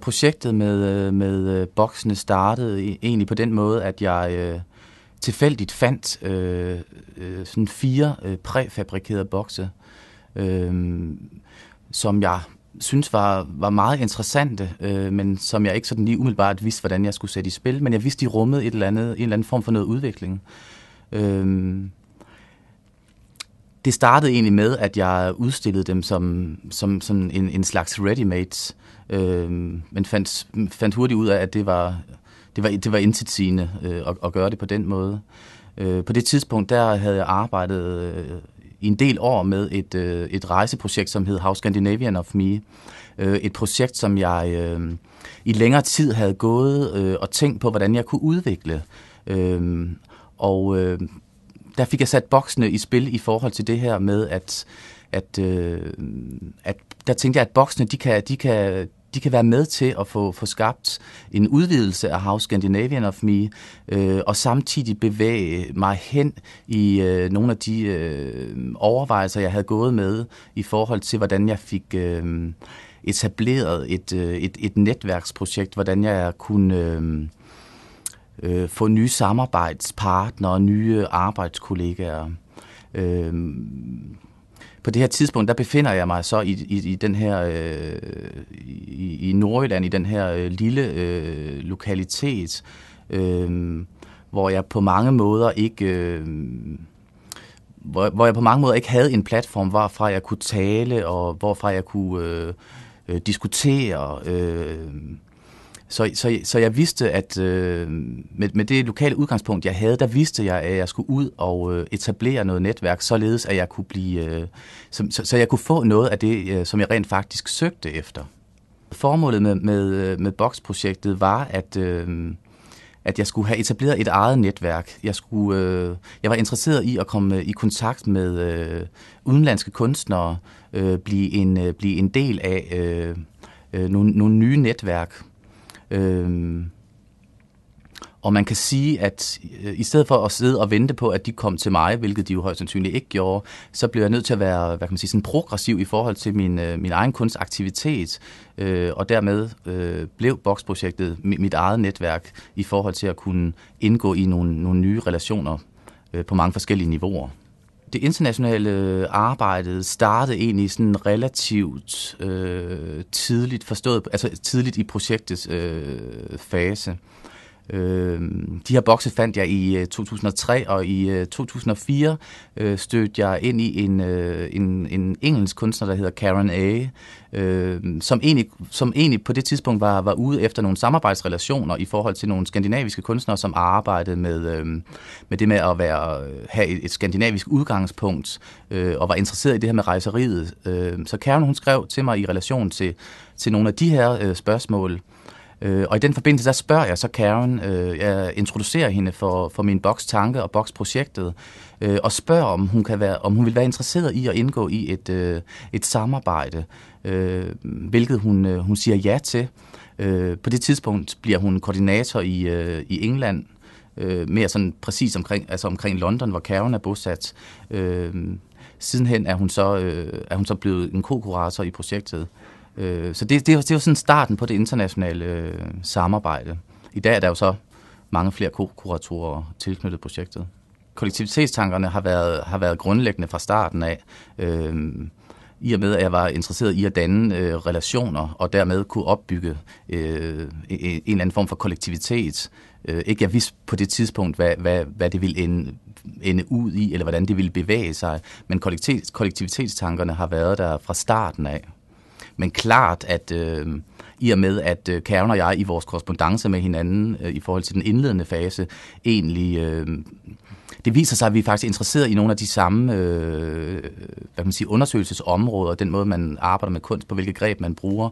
Projektet med boksene startede egentlig på den måde, at jeg tilfældigt fandt sådan 4 præfabrikerede bokse, som jeg synes var meget interessante, men som jeg ikke sådan lige umiddelbart vidste, hvordan jeg skulle sætte i spil. Men jeg vidste, de rummede en eller anden form for noget udvikling. Det startede egentlig med, at jeg udstillede dem som sådan en slags ready-mates, men fandt hurtigt ud af, at det var intetsigende at gøre det på den måde. På det tidspunkt, der havde jeg arbejdet i en del år med et rejseprojekt, som hed How Scandinavian of Me. Et projekt, som jeg i længere tid havde gået og tænkt på, hvordan jeg kunne udvikle. Der fik jeg sat boksene i spil i forhold til det her med, at der tænkte jeg, at boksene, de kan være med til at få skabt en udvidelse af How Scandinavian of Me, og samtidig bevæge mig hen i nogle af de overvejelser, jeg havde gået med i forhold til, hvordan jeg fik etableret et netværksprojekt, hvordan jeg kunne få nye samarbejdspartnere, nye arbejdskollegaer. På det her tidspunkt, der befinder jeg mig så i den her i Nordjylland, i den her lille lokalitet, hvor jeg på mange måder ikke havde en platform, hvorfra jeg kunne tale og hvorfra jeg kunne diskutere. Så jeg vidste, at med det lokale udgangspunkt, jeg havde, der vidste jeg, at jeg skulle ud og etablere noget netværk, således at jeg kunne blive, så jeg kunne få noget af det, som jeg rent faktisk søgte efter. Formålet med boksprojektet var, at jeg skulle have etableret et eget netværk. Jeg var interesseret i at komme i kontakt med udenlandske kunstnere, blive en del af nogle nye netværk. Og man kan sige, at i stedet for at sidde og vente på, at de kom til mig, hvilket de jo højst sandsynligt ikke gjorde, så blev jeg nødt til at være, hvad kan man sige, sådan progressiv i forhold til min egen kunstaktivitet, og dermed blev boksprojektet mit eget netværk i forhold til at kunne indgå i nogle nye relationer på mange forskellige niveauer. Det internationale arbejde startede egentlig sådan relativt tidligt forstået, altså tidligt i projektets fase. De her bokse fandt jeg i 2003, og i 2004 stødte jeg ind i en engelsk kunstner, der hedder Karen A., som egentlig på det tidspunkt var ude efter nogle samarbejdsrelationer i forhold til nogle skandinaviske kunstnere, som arbejdede med det med at have et skandinavisk udgangspunkt, og var interesseret i det her med rejseriet. Så Karen, hun skrev til mig i relation til nogle af de her spørgsmål. Og i den forbindelse, der spørger jeg så Karen, jeg introducerer hende for min bokstanke og boksprojektet, og spørger, om hun vil være interesseret i at indgå i et samarbejde, hvilket hun siger ja til. På det tidspunkt bliver hun koordinator i England, mere sådan præcis omkring London, hvor Karen er bosat. Sidenhen er hun så blevet en ko-kurator i projektet. Så det er jo sådan starten på det internationale samarbejde. I dag er der jo så mange flere kuratorer tilknyttet projektet. Kollektivitetstankerne har været grundlæggende fra starten af, i og med at jeg var interesseret i at danne relationer og dermed kunne opbygge en eller anden form for kollektivitet. Ikke jeg vidste på det tidspunkt, hvad det ville ende ud i, eller hvordan det ville bevæge sig, men kollektivitetstankerne har været der fra starten af. Men klart, at i og med, at Karen og jeg i vores korrespondance med hinanden i forhold til den indledende fase, egentlig, det viser sig, at vi er faktisk interesseret i nogle af de samme undersøgelsesområder, den måde, man arbejder med kunst, på hvilke greb man bruger.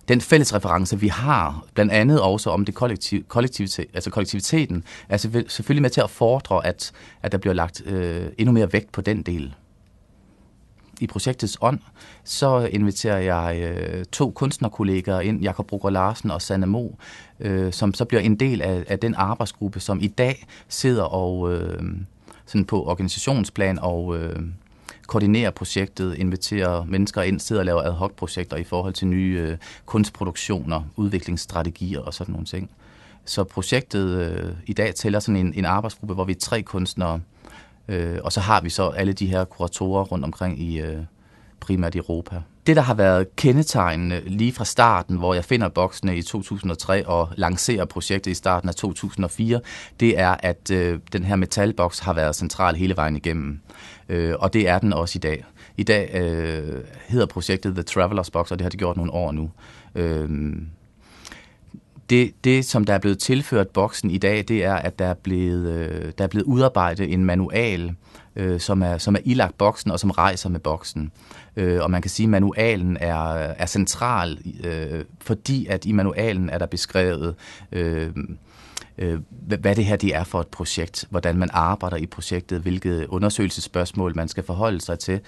Den fælles reference, vi har, blandt andet også om det kollektiviteten, er selvfølgelig med til at fordre, at der bliver lagt endnu mere vægt på den del. I projektets ånd, så inviterer jeg 2 kunstnerkollegaer ind, Jakob Brugger Larsen og Sanne Mo, som så bliver en del af den arbejdsgruppe, som i dag sidder og sådan på organisationsplan og koordinere projektet, invitere mennesker ind, sidde og lave ad hoc-projekter i forhold til nye kunstproduktioner, udviklingsstrategier og sådan nogle ting. Så projektet i dag tæller sådan en arbejdsgruppe, hvor vi er 3 kunstnere, og så har vi så alle de her kuratorer rundt omkring i primært i Europa. Det, der har været kendetegnende lige fra starten, hvor jeg finder boksene i 2003 og lancerer projektet i starten af 2004, det er, at den her metalboks har været central hele vejen igennem. Og det er den også i dag. I dag hedder projektet The Travelers Box, og det har det gjort nogle år nu. Det, som der er blevet tilført boksen i dag, det er, at der er blevet udarbejdet en manual, som er ilagt boksen, og som rejser med boksen. Og man kan sige, at manualen er central, fordi at i manualen er der beskrevet, hvad det her det er for et projekt, hvordan man arbejder i projektet, hvilke undersøgelsesspørgsmål man skal forholde sig til,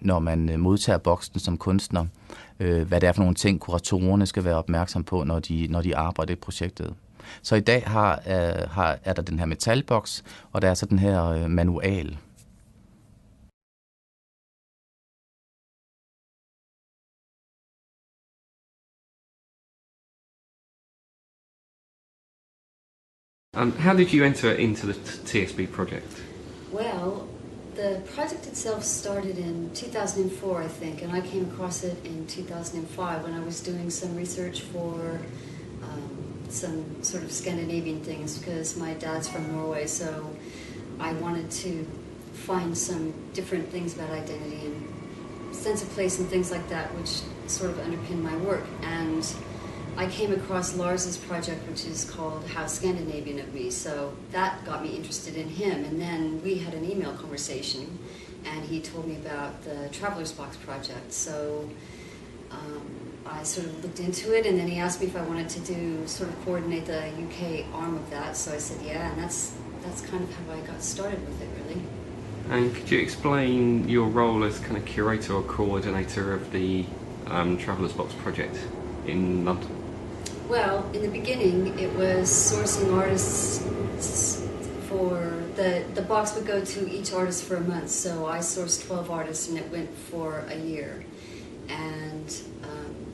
når man modtager boksen som kunstner, hvad det er for nogle ting, kuratorerne skal være opmærksom på, når de arbejder i projektet. Så i dag er der den her metalboks, og der er så den her manual. How did you enter into the TSB project? Well, the project itself started in 2004, I think, and I came across it in 2005 when I was doing some research for some sort of Scandinavian things, because my dad's from Norway, so I wanted to find some different things about identity and sense of place and things like that, which sort of underpin my work. And I came across Lars's project, which is called How Scandinavian of Me, so that got me interested in him. And then we had an email conversation, and he told me about the Travelers Box project. So I sort of looked into it, and then he asked me if I wanted to coordinate the UK arm of that. So I said yeah, and that's kind of how I got started with it, really. And could you explain your role as kind of curator or coordinator of the Travelers Box project in London? Well, in the beginning, it was sourcing artists for the box would go to each artist for a month. So I sourced 12 artists, and it went for a year. And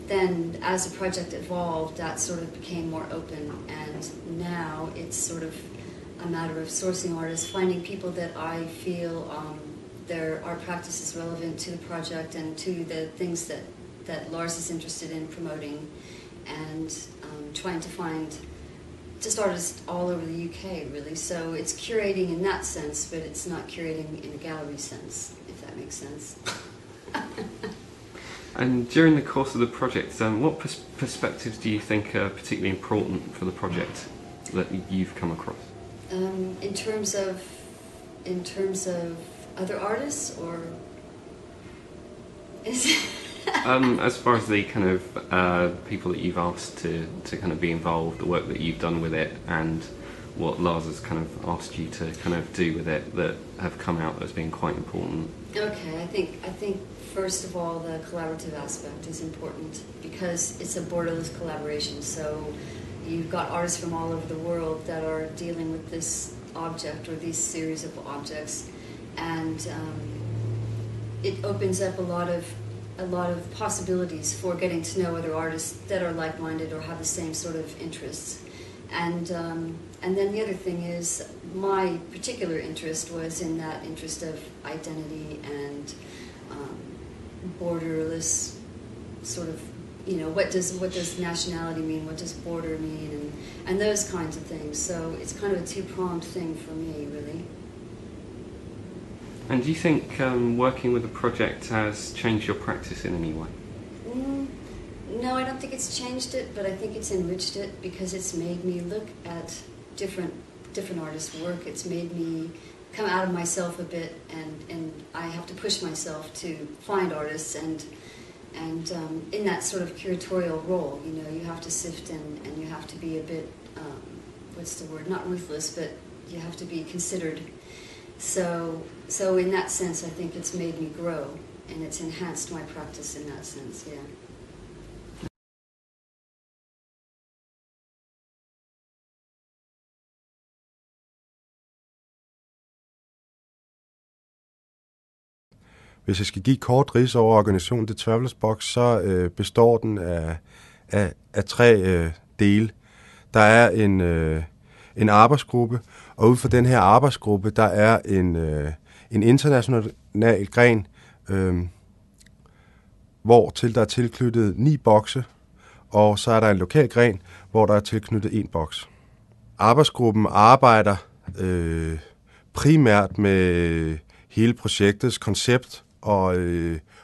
then, as the project evolved, that sort of became more open. And now it's sort of a matter of sourcing artists, finding people that I feel their art practice is relevant to the project and to the things that Lars is interested in promoting, and trying to find just artists all over the UK, really. So it's curating in that sense, but it's not curating in a gallery sense, if that makes sense. And during the course of the project, what perspectives do you think are particularly important for the project that you've come across? In terms of other artists, or as far as the kind of people that you've asked to kind of be involved, the work that you've done with it, and what Lars has kind of asked you to kind of do with it that have come out as being quite important. Okay, I think first of all the collaborative aspect is important, because it's a borderless collaboration. So you've got artists from all over the world that are dealing with this object or these series of objects, and it opens up a lot of possibilities for getting to know other artists that are like-minded or have the same sort of interests. And then the other thing is, my particular interest was in that interest of identity and borderless sort of, you know, what does nationality mean, what does border mean, and those kinds of things. So it's kind of a two-pronged thing for me, really. And do you think working with the project has changed your practice in any way? No, I don't think it's changed it, but I think it's enriched it, because it's made me look at different artists' work. It's made me come out of myself a bit, and I have to push myself to find artists, and in that sort of curatorial role, you know, you have to sift and you have to be a bit, what's the word, not ruthless, but you have to be considered. So in that sense, I think it's made me grow, and it's enhanced my practice in that sense, yeah. Hvis jeg skal give kort rids over organisationen The Travelers Box, så består den af 3 dele. Der er en arbejdsgruppe, og ud fra den her arbejdsgruppe, der er en international gren, hvor til der er tilknyttet 9 bokse, og så er der en lokal gren, hvor der er tilknyttet 1 boks. Arbejdsgruppen arbejder primært med hele projektets koncept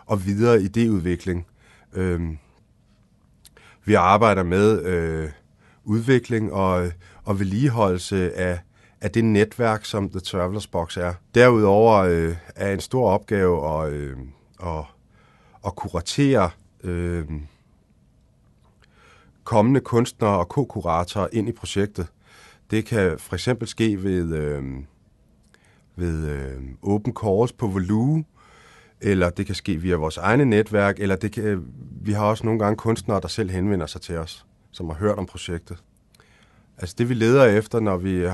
og videre idéudvikling. Vi arbejder med udvikling og vedligeholdelse af det netværk, som The Travelers Box er. Derudover er en stor opgave at kuratere kommende kunstnere og ko-kuratorer ind i projektet. Det kan for eksempel ske ved open calls på Volue, eller det kan ske via vores egne netværk, eller vi har også nogle gange kunstnere, der selv henvender sig til os, som har hørt om projektet. Altså det, vi leder efter, når vi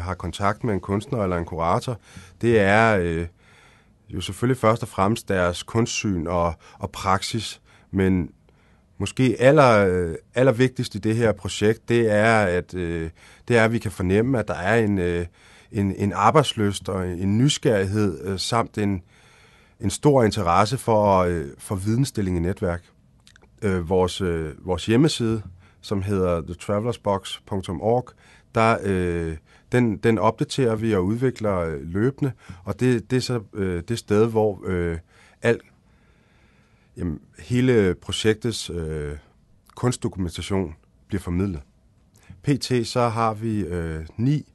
har kontakt med en kunstner eller en kurator, det er jo selvfølgelig først og fremmest deres kunstsyn og praksis, men måske allervigtigst i det her projekt, det er, at vi kan fornemme, at der er en arbejdslyst og en nysgerrighed samt en stor interesse for vidensdeling i netværk. Vores hjemmeside, som hedder thetravelersbox.org, den opdaterer vi og udvikler løbende, og det er så det sted, hvor hele projektets kunstdokumentation bliver formidlet. PT så har vi 9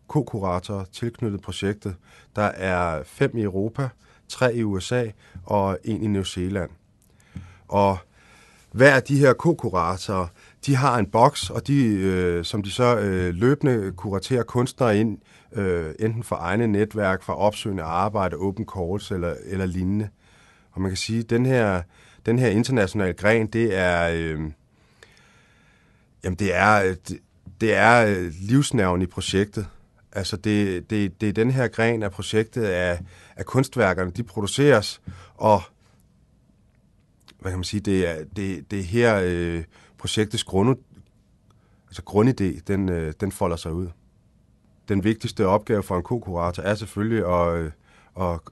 ko-kuratorer tilknyttet projektet. Der er 5 i Europa, 3 i USA og 1 i New Zealand. Og hver af de her ko-kuratorer, de har en boks, og som de så løbende kuraterer kunstnere ind, enten for egne netværk, for opsøgende arbejde, open calls eller lignende. Og man kan sige, at den her internationale gren, det er livsnerven i projektet. Altså det er den her gren af projektet af kunstværkerne, de produceres, og hvad kan man sige, det er her projektets grundidé, den folder sig ud. Den vigtigste opgave for en ko-kurator er selvfølgelig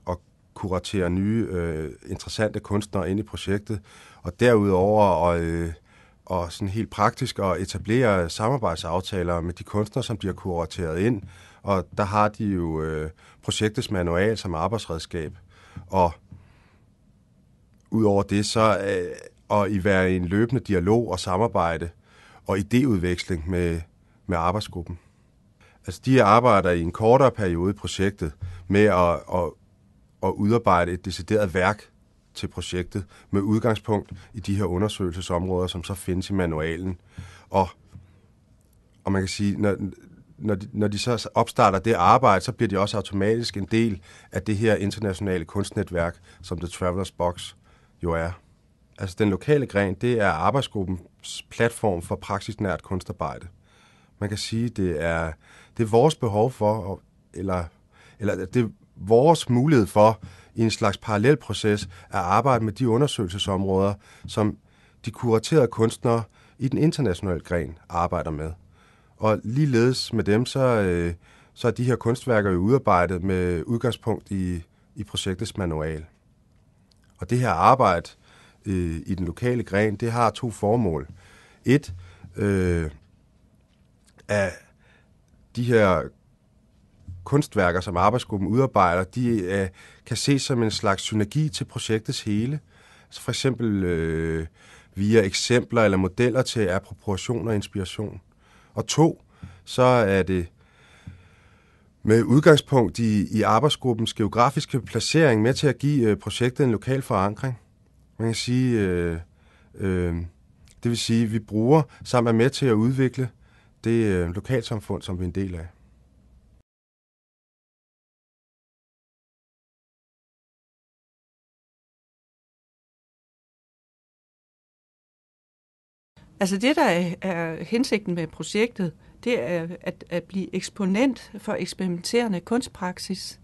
at kuratere nye, interessante kunstnere ind i projektet, og derudover og sådan helt praktisk at etablere samarbejdsaftaler med de kunstnere, som de har kurateret ind, og der har de jo projektets manual som arbejdsredskab, og udover det så at I være i en løbende dialog og samarbejde og idéudveksling med arbejdsgruppen. Altså de arbejder i en kortere periode i projektet med at udarbejde et decideret værk til projektet med udgangspunkt i de her undersøgelsesområder, som så findes i manualen. Og man kan sige, når de så opstarter det arbejde, så bliver de også automatisk en del af det her internationale kunstnetværk, som The Travelers Box jo er. Altså den lokale gren, det er arbejdsgruppens platform for praksisnært kunstarbejde. Man kan sige, det er vores behov for, eller det er vores mulighed for i en slags parallelproces at arbejde med de undersøgelsesområder, som de kuraterede kunstnere i den internationale gren arbejder med. Og ligeledes med dem, så er de her kunstværker jo udarbejdet med udgangspunkt i projektets manual. Og det her arbejde i den lokale gren, det har 2 formål. Et af de her kunstværker, som arbejdsgruppen udarbejder, de kan ses som en slags synergi til projektets hele. Altså for eksempel via eksempler eller modeller til appropriation og inspiration. Og 2, så er det med udgangspunkt i arbejdsgruppens geografiske placering med til at give projektet en lokal forankring. Man kan sige, det vil sige, at vi bruger sammen er med til at udvikle det lokalsamfund, som vi er en del af. Altså det, der er hensigten med projektet, det er at blive eksponent for eksperimenterende kunstpraksis.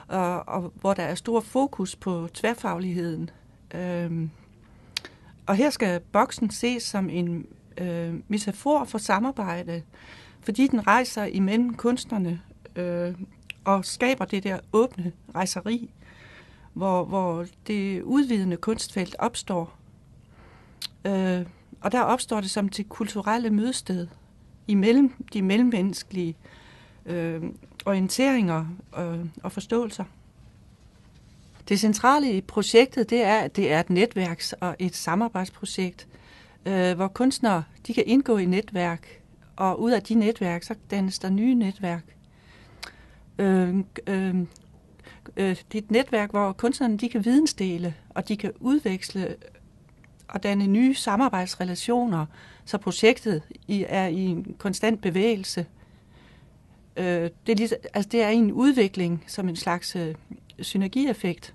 og hvor der er stor fokus på tværfagligheden. Og her skal boksen ses som en metafor for samarbejde, fordi den rejser imellem kunstnerne og skaber det der åbne rejseri, hvor det udvidende kunstfelt opstår. Og der opstår det som det kulturelle mødested imellem de mellemmenneskelige orienteringer og forståelser. Det centrale i projektet, det er, at det er et netværks- og et samarbejdsprojekt, hvor kunstnere de kan indgå i netværk, og ud af de netværk, så dannes der nye netværk. Det er et netværk, hvor kunstnerne de kan vidensdele, og de kan udveksle og danne nye samarbejdsrelationer, så projektet er i en konstant bevægelse. Det er en udvikling som en slags synergieffekt.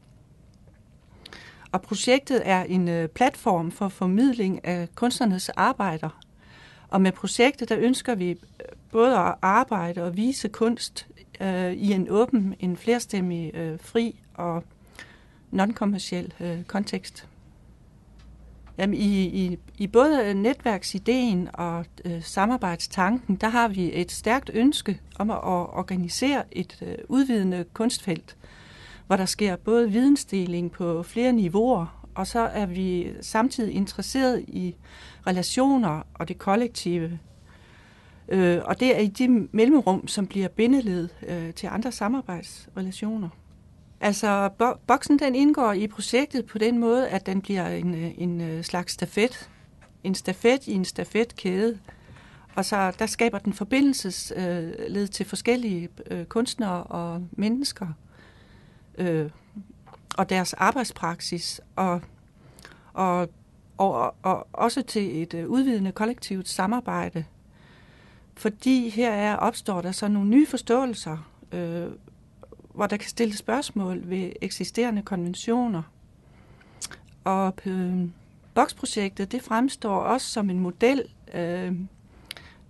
Og projektet er en platform for formidling af kunstnernes arbejder. Og med projektet, der ønsker vi både at arbejde og vise kunst i en åben, en flerstemmig, fri og non-kommerciel kontekst. Jamen, i både netværksideen og samarbejdstanken, der har vi et stærkt ønske om at organisere et udvidende kunstfelt, hvor der sker både vidensdeling på flere niveauer, og så er vi samtidig interesseret i relationer og det kollektive. Og det er i de mellemrum, som bliver bindeled til andre samarbejdsrelationer. Altså, boksen den indgår i projektet på den måde, at den bliver en slags stafet. En stafet i en stafetkæde. Og så der skaber den forbindelsesled til forskellige kunstnere og mennesker. Og deres arbejdspraksis. Og også til et udvidende kollektivt samarbejde. Fordi her opstår der så nogle nye forståelser, hvor der kan stilles spørgsmål ved eksisterende konventioner. Og boksprojektet, det fremstår også som en model,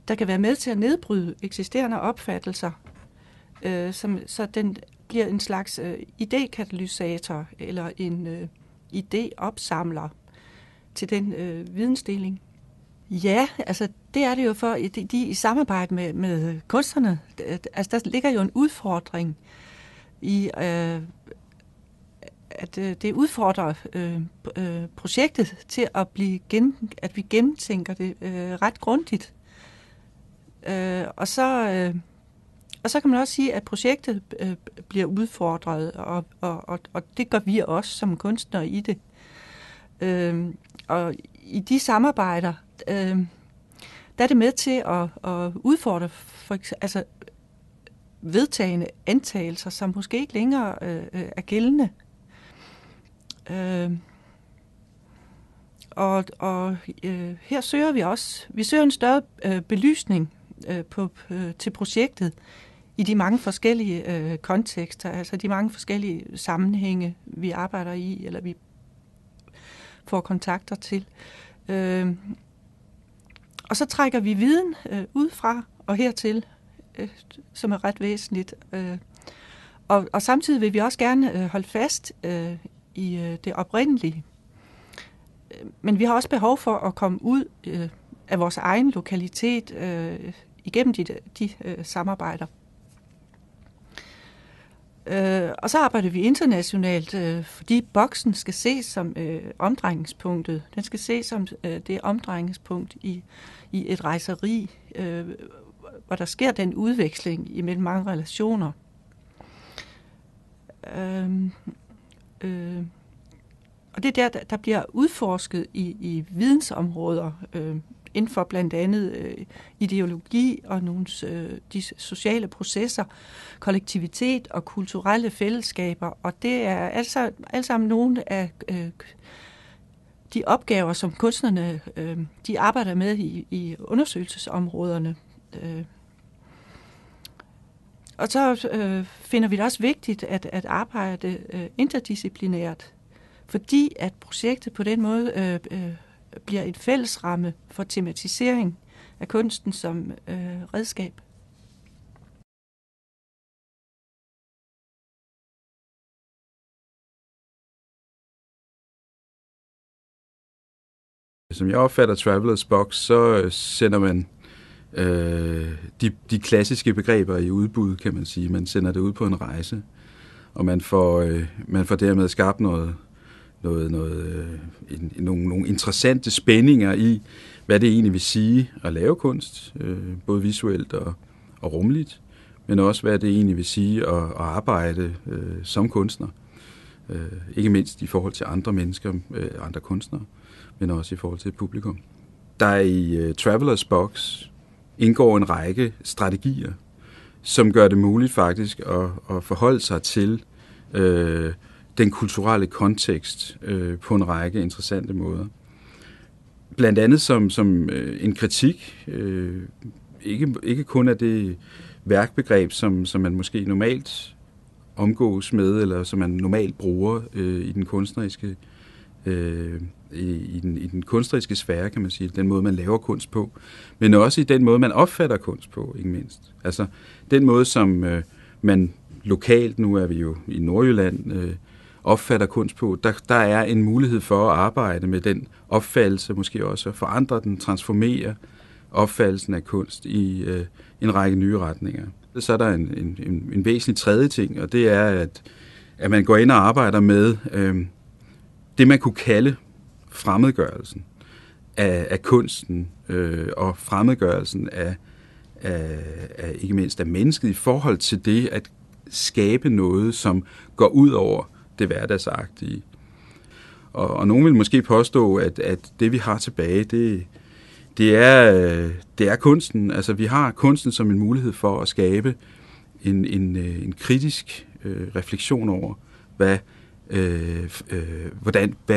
der kan være med til at nedbryde eksisterende opfattelser, så den bliver en slags idékatalysator eller en idéopsamler til den vidensdeling. Ja, altså det er det jo for, de i samarbejde med kunstnerne, altså der ligger jo en udfordring i, at det udfordrer projektet til at at vi gennemtænker det ret grundigt. Og så kan man også sige, at projektet bliver udfordret, og det gør vi også som kunstnere i det. Og i de samarbejder, der er det med til at udfordre altså vedtagende antagelser, som måske ikke længere er gældende. Her søger vi søger en større belysning til projektet i de mange forskellige kontekster, altså de mange forskellige sammenhænge, vi arbejder i, eller vi får kontakter til. Og så trækker vi viden udfra og hertil, som er ret væsentligt. Og samtidig vil vi også gerne holde fast i det oprindelige. Men vi har også behov for at komme ud af vores egen lokalitet igennem de samarbejder. Og så arbejder vi internationalt, fordi boksen skal ses som omdrejningspunktet. Den skal ses som det omdrejningspunkt i et rejseri, hvor der sker den udveksling imellem mange relationer. Og det er der bliver udforsket i vidensområder inden for blandt andet ideologi og nogle de sociale processer, kollektivitet og kulturelle fællesskaber. Og det er alt sammen nogle af de opgaver, som kunstnerne de arbejder med i undersøgelsesområderne. Og så finder vi det også vigtigt at arbejde interdisciplinært, fordi at projektet på den måde bliver et fællesramme for tematisering af kunsten som redskab. Som jeg opfatter Travelers Box, så sender man de klassiske begreber i udbud, kan man sige. Man sender det ud på en rejse, og man får dermed skabt nogle interessante spændinger i, hvad det egentlig vil sige at lave kunst, både visuelt og rumligt, men også hvad det egentlig vil sige at arbejde som kunstner. Ikke mindst i forhold til andre mennesker, andre kunstnere, men også i forhold til publikum. Der i Travelers Box indgår en række strategier, som gør det muligt faktisk at forholde sig til den kulturelle kontekst på en række interessante måder. Blandt andet som en kritik, ikke kun af det værkbegreb, som man måske normalt omgås med, eller som man normalt bruger i den kunstneriske i den kunstneriske sfære, kan man sige, den måde, man laver kunst på, men også i den måde, man opfatter kunst på, ikke mindst. Altså, den måde, som man lokalt, nu er vi jo i Nordjylland, opfatter kunst på, der er en mulighed for at arbejde med den opfattelse, måske også at forandre den, transformere opfattelsen af kunst i en række nye retninger. Så er der en væsentlig tredje ting, og det er, at man går ind og arbejder med det, man kunne kalde fremmedgørelsen af kunsten og fremmedgørelsen af ikke mindst af mennesket i forhold til det at skabe noget, som går ud over det hverdagsagtige. Og nogen vil måske påstå, at det vi har tilbage, det er kunsten. Altså vi har kunsten som en mulighed for at skabe en kritisk refleksion over, hvad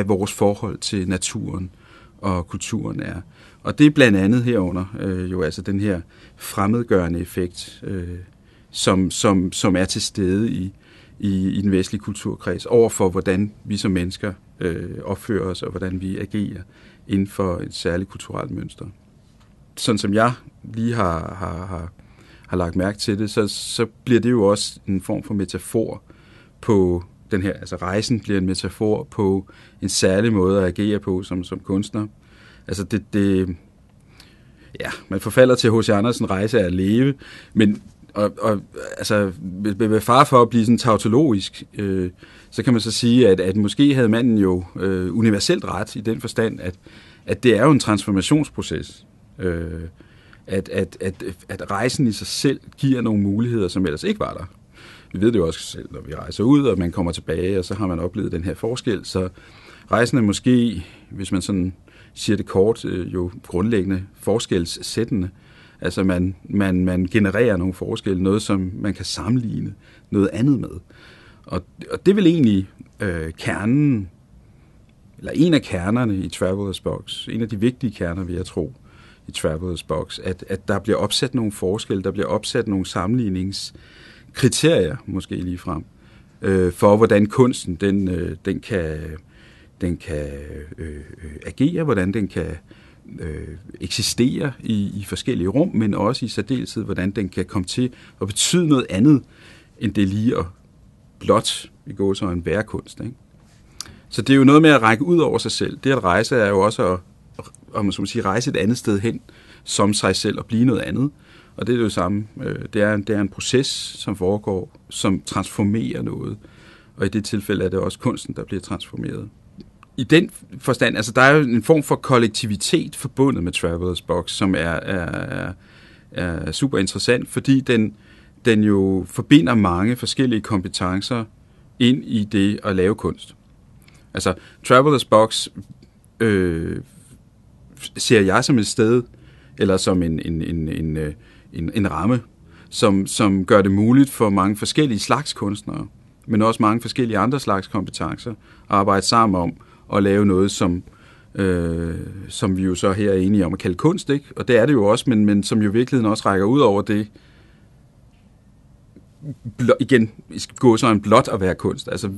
vores forhold til naturen og kulturen er. Og det er blandt andet herunder jo altså den her fremmedgørende effekt, som er til stede i den vestlige kulturkreds overfor, hvordan vi som mennesker opfører os og hvordan vi agerer inden for et særligt kulturelt mønster. Sådan som jeg lige har lagt mærke til det, så bliver det jo også en form for metafor på den her, altså rejsen bliver en metafor på en særlig måde at agere på som kunstner. Altså man forfalder til H.C. Andersen rejse af at leve, men altså med fare for at blive sådan tautologisk, så kan man så sige, at måske havde manden jo universelt ret i den forstand, at det er jo en transformationsproces. At rejsen i sig selv giver nogle muligheder, som ellers ikke var der. Vi ved det jo også selv, når vi rejser ud, og man kommer tilbage, og så har man oplevet den her forskel. Så rejsen er måske, hvis man sådan siger det kort, jo grundlæggende forskelsættende. Altså man genererer nogle forskelle, noget som man kan sammenligne noget andet med. Og det er vel egentlig kernen, eller en af kernerne i Travelers Box, en af de vigtige kerner, vil jeg tro, i Travelers Box, at der bliver opsat nogle forskelle, der bliver opsat nogle sammenligningskriterier, måske lige frem, for hvordan kunsten den kan agere, hvordan den kan eksistere i forskellige rum, men også i særdeleshed, hvordan den kan komme til at betyde noget andet, end det lige at blot gå så en værekunst. Ikke? Så det er jo noget med at række ud over sig selv. Det at rejse er jo også at man skal sige, rejse et andet sted hen, som sig selv, og blive noget andet. Og det er det jo samme. Det er en proces, som foregår, som transformerer noget. Og i det tilfælde er det også kunsten, der bliver transformeret. I den forstand, altså der er jo en form for kollektivitet forbundet med Travelers Box, som er super interessant, fordi den jo forbinder mange forskellige kompetencer ind i det at lave kunst. Altså Travelers Box ser jeg som et sted, eller som en ramme, som gør det muligt for mange forskellige slags kunstnere, men også mange forskellige andre slags kompetencer, at arbejde sammen om at lave noget, som vi jo så her er enige om at kalde kunst, ikke? Og det er det jo også, men som jo i virkeligheden også rækker ud over det, igen, vi skal gå så en blot at være kunst. Altså,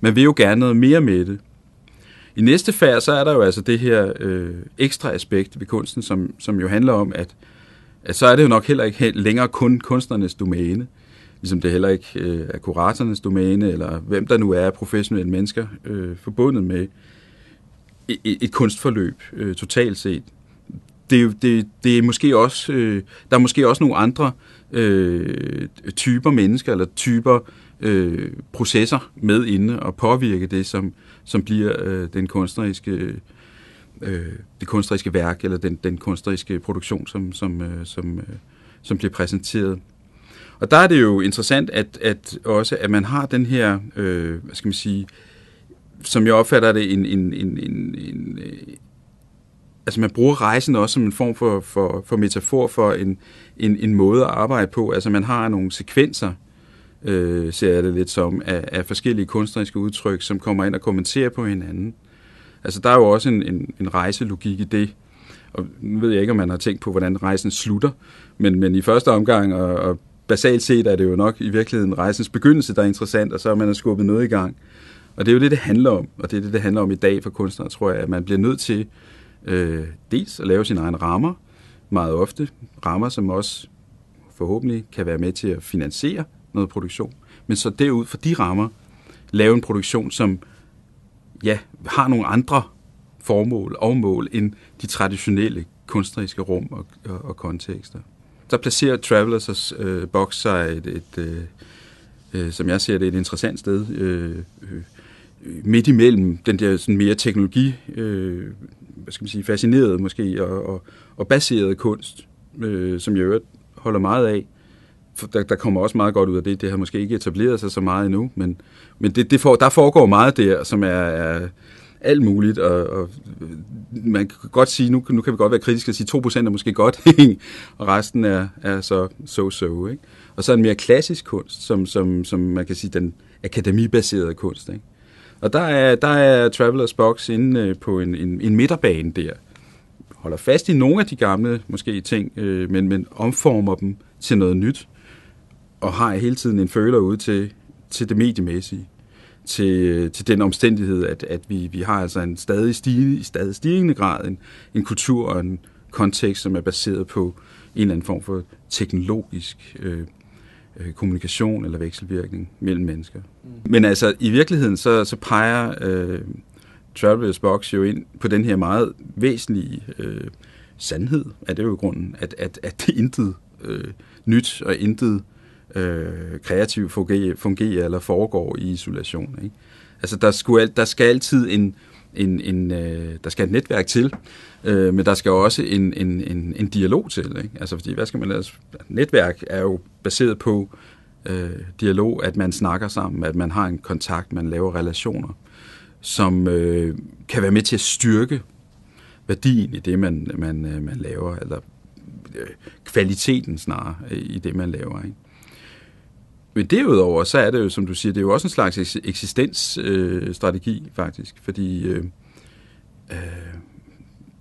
man vil jo gerne noget mere med det. I næste færd, så er der jo altså det her ekstra aspekt ved kunsten, som jo handler om, at så er det jo nok heller ikke længere kun kunstnernes domæne, ligesom det heller ikke er kuratornes domæne, eller hvem der nu er professionelle mennesker forbundet med et kunstforløb totalt set. Det er måske også, der er måske også nogle andre typer mennesker eller typer processer med inde og påvirke det, som bliver det kunstneriske værk eller den kunstneriske produktion, som bliver præsenteret. Og der er det jo interessant, at man har den her, hvad skal man sige, som jeg opfatter det, altså man bruger rejsen også som en form for metafor for en måde at arbejde på. Altså man har nogle sekvenser, ser jeg det lidt som, af forskellige kunstneriske udtryk, som kommer ind og kommenterer på hinanden. Altså der er jo også en rejselogik i det. Og nu ved jeg ikke, om man har tænkt på, hvordan rejsen slutter, men i første omgang, og basalt set er det jo nok i virkeligheden rejsens begyndelse, der er interessant, og så er man skubbet noget i gang. Og det er jo det handler om, og det er det handler om i dag for kunstnere, tror jeg, at man bliver nødt til dels at lave sine egne rammer, meget ofte rammer, som også forhåbentlig kan være med til at finansiere noget produktion, men så derud for de rammer, lave en produktion, som har nogle andre formål og mål end de traditionelle kunstneriske rum og kontekster. Så placerer Travelers Box sig som jeg ser det, et interessant sted midt imellem den der sådan mere teknologi, fascineret måske, og baseret kunst, som jeg holder meget af. Der kommer også meget godt ud af det. Det har måske ikke etableret sig så meget endnu, men der foregår meget der, som er alt muligt, og man kan godt sige, nu kan vi godt være kritiske og sige, 2% er måske godt, og resten er så, ikke? Og så en mere klassisk kunst, som man kan sige, den akademibaserede kunst, ikke? Og der er Travelers Box inde på en midterbane der. Holder fast i nogle af de gamle måske ting, men omformer dem til noget nyt, og har hele tiden en føler ud til det mediemæssige, til den omstændighed, at vi har altså en stadig stigende grad en kultur og en kontekst, som er baseret på en eller anden form for teknologisk kommunikation eller vekselvirkning mellem mennesker. Men altså i virkeligheden så peger Travelers Box jo ind på den her meget væsentlige sandhed, er det jo i grunden, at det intet nyt og intet kreativt fungerer eller foregår i isolation, ikke? Altså der skal altid der skal et netværk til, men der skal også en dialog til, ikke? Altså fordi hvad skal man lade? Netværk er jo baseret på dialog, at man snakker sammen, at man har en kontakt, man laver relationer, som kan være med til at styrke værdien i det man laver, eller kvaliteten snarere i det man laver, ikke? Men derudover, så er det jo, som du siger, det er jo også en slags eksistensstrategi, faktisk. Fordi,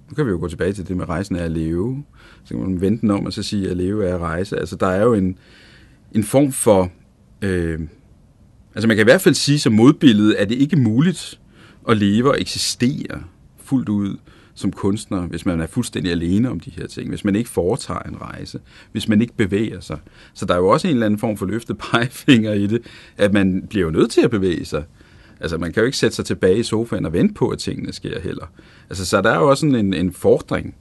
nu kan vi jo gå tilbage til det med rejsen af at leve. Så kan man vente den om og så sige, at leve er at rejse. Altså, der er jo en form for... altså, man kan i hvert fald sige som modbillede, at det ikke er muligt at leve og eksistere fuldt ud som kunstner, hvis man er fuldstændig alene om de her ting, hvis man ikke foretager en rejse, hvis man ikke bevæger sig. Så der er jo også en eller anden form for løftet pegefinger i det, at man bliver jo nødt til at bevæge sig. Altså man kan jo ikke sætte sig tilbage i sofaen og vente på, at tingene sker heller. Altså så der er jo også en fordring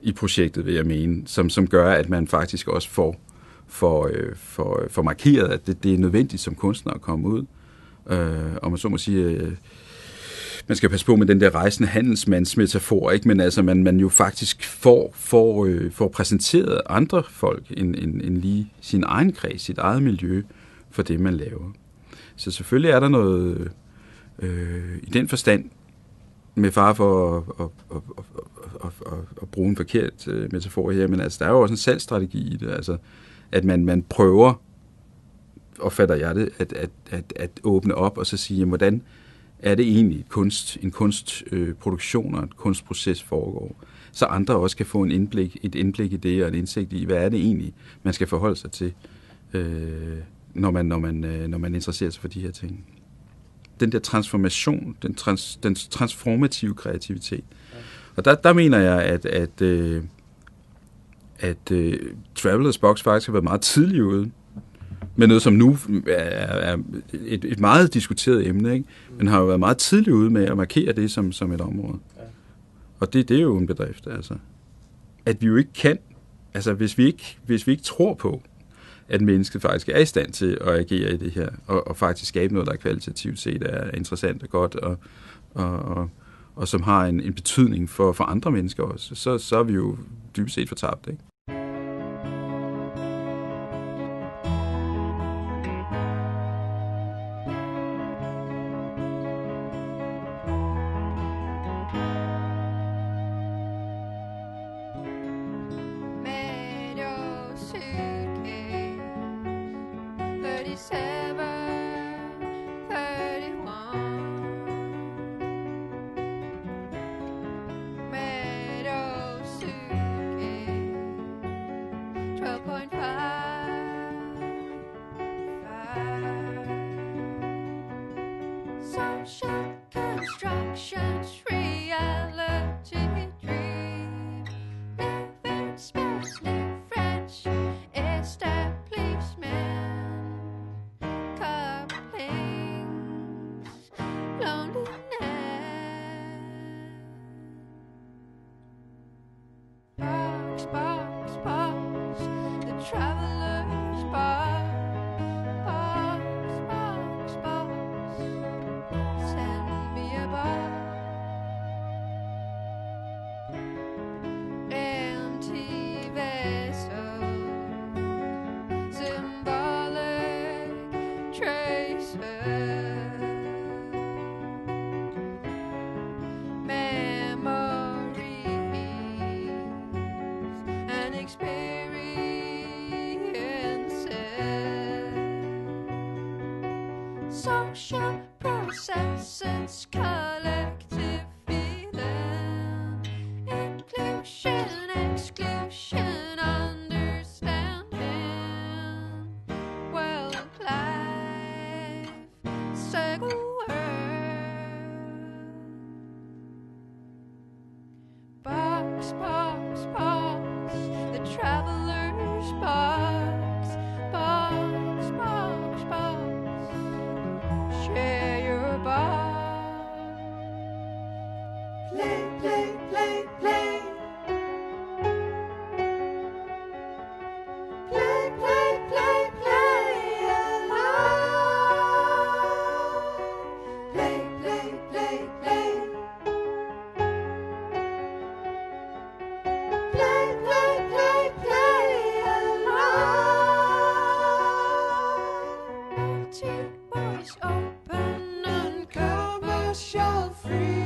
i projektet, vil jeg mene, som gør, at man faktisk også får markeret, at det er nødvendigt som kunstner at komme ud. Og man så må sige... Man skal passe på med den der rejsende handelsmandsmetafor, ikke? Men altså, man jo faktisk får præsenteret andre folk end lige sin egen kreds, sit eget miljø for det, man laver. Så selvfølgelig er der noget i den forstand, med fare for at bruge en forkert metafor her, men altså, der er jo også en salgsstrategi i det, altså, at man prøver, opfatter jeg det, at åbne op og så sige, jamen, hvordan er det egentlig en kunstproduktion og en kunstproces foregår, så andre også kan få et indblik i det og en indsigt i, hvad er det egentlig, man skal forholde sig til, når man interesserer sig for de her ting. Den der transformation, den transformative kreativitet. Og der mener jeg, at Travelers Box faktisk har været meget tidlig ude med noget, som nu er et meget diskuteret emne, ikke? Men har jo været meget tidligt ude med at markere det som et område. Og det er jo en bedrift, altså. At vi jo ikke kan, altså hvis vi ikke tror på, at mennesket faktisk er i stand til at agere i det her, og faktisk skabe noget, der er kvalitativt set er interessant og godt, og som har en betydning for andre mennesker også, så er vi jo dybest set fortabt, ikke? Social processes, collective feeling, inclusion, exclusion, understanding, world life, circle world. Box, box, box, the traveler's box, box, box, box. Share your box. Play, play, play, play. Play, play, play, play alone. Play, play, play, play. Play, play, play, play alone. Multi voice open, uncontroversial, free.